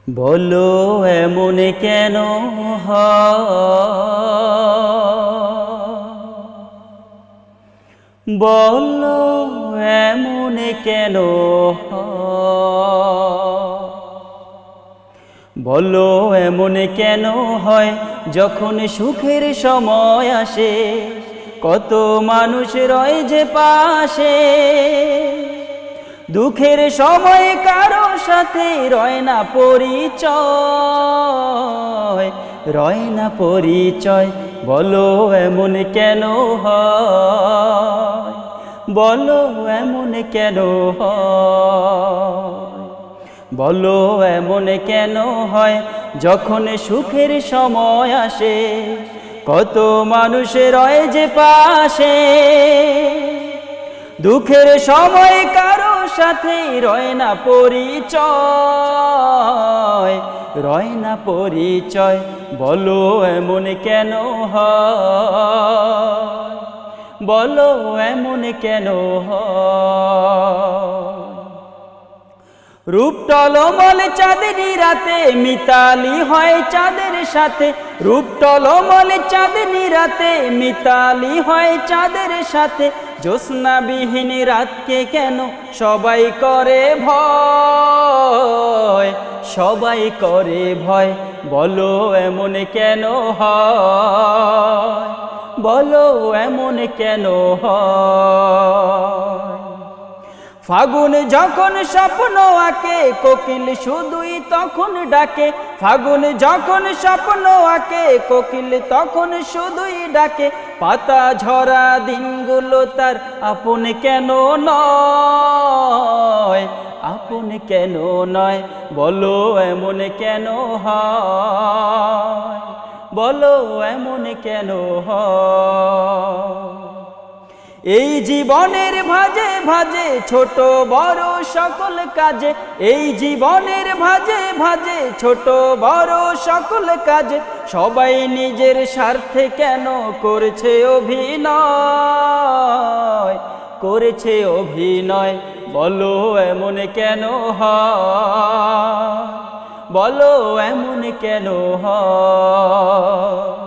বলো এমন কেন বলো এমন কেন বলো এমন কেন হয় যখন সুখের সময় আসে কত মানুষ রয় যে পাশে দুঃখের সময় কারো সাথে রয় না পরিচয় বলো এমন কেন হয় বলো এমন কেন হয় বলো এমন কেন হয় যখন সুখের সময় আসে কত মানুষ রয় যে পাশে দুঃখের সময় কারো সাথে রয় না পরিচয় বলো এমন কেন হয় বলো এমন কেন হয় রূপ টলমল চাঁদনি রাতে মিতালি হয় চাঁদের সাথে রূপ টলমল চাঁদনি রাতে মিতালি হয় চাঁদের সাথে জ্যোৎস্নাবিহীন রাতকে কেন সবাই করে ভয় বলো এমন কেন হয় বলো এমন কেন হয় ফাগুন যখন স্বপ্ন আঁকে কোকিল শুধুই তখন ডাকে ফাগুন যখন স্বপ্ন আঁকে কোকিল তখন শুধুই ডাকে পাতা ঝরা দিনগুলো তার আপন কেন নয় বলো এমন কেন হয় বলো এমন কেন হয় এই জীবনের ভাজে ভাজে ছোট বড় সকল কাজে এই জীবনের ভাজে ভাজে ছোট বড় সকল কাজে সবাই নিজের স্বার্থে কেন করছে অভিনয় বলো এমন কেন হয় বলো এমন কেন হয়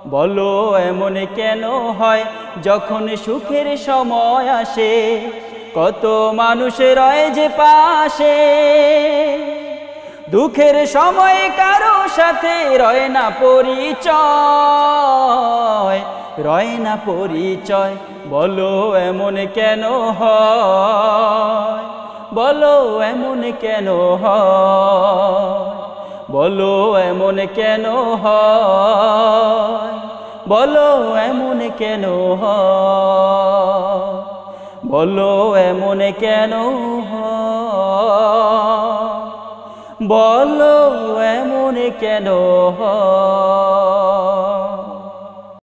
বলো এমন কেন হয় যখন সুখের সময় আসে কত মানুষ রয় যে পাশে দুঃখের সময় কারো সাথে রয় না পরিচয় বলো এমন কেন হয় বলো এমন কেন হয় বলো এমন কেন হয় বলো এমন কেন হয় বলো এমন কেন হয় বলো এমন কেন হয়।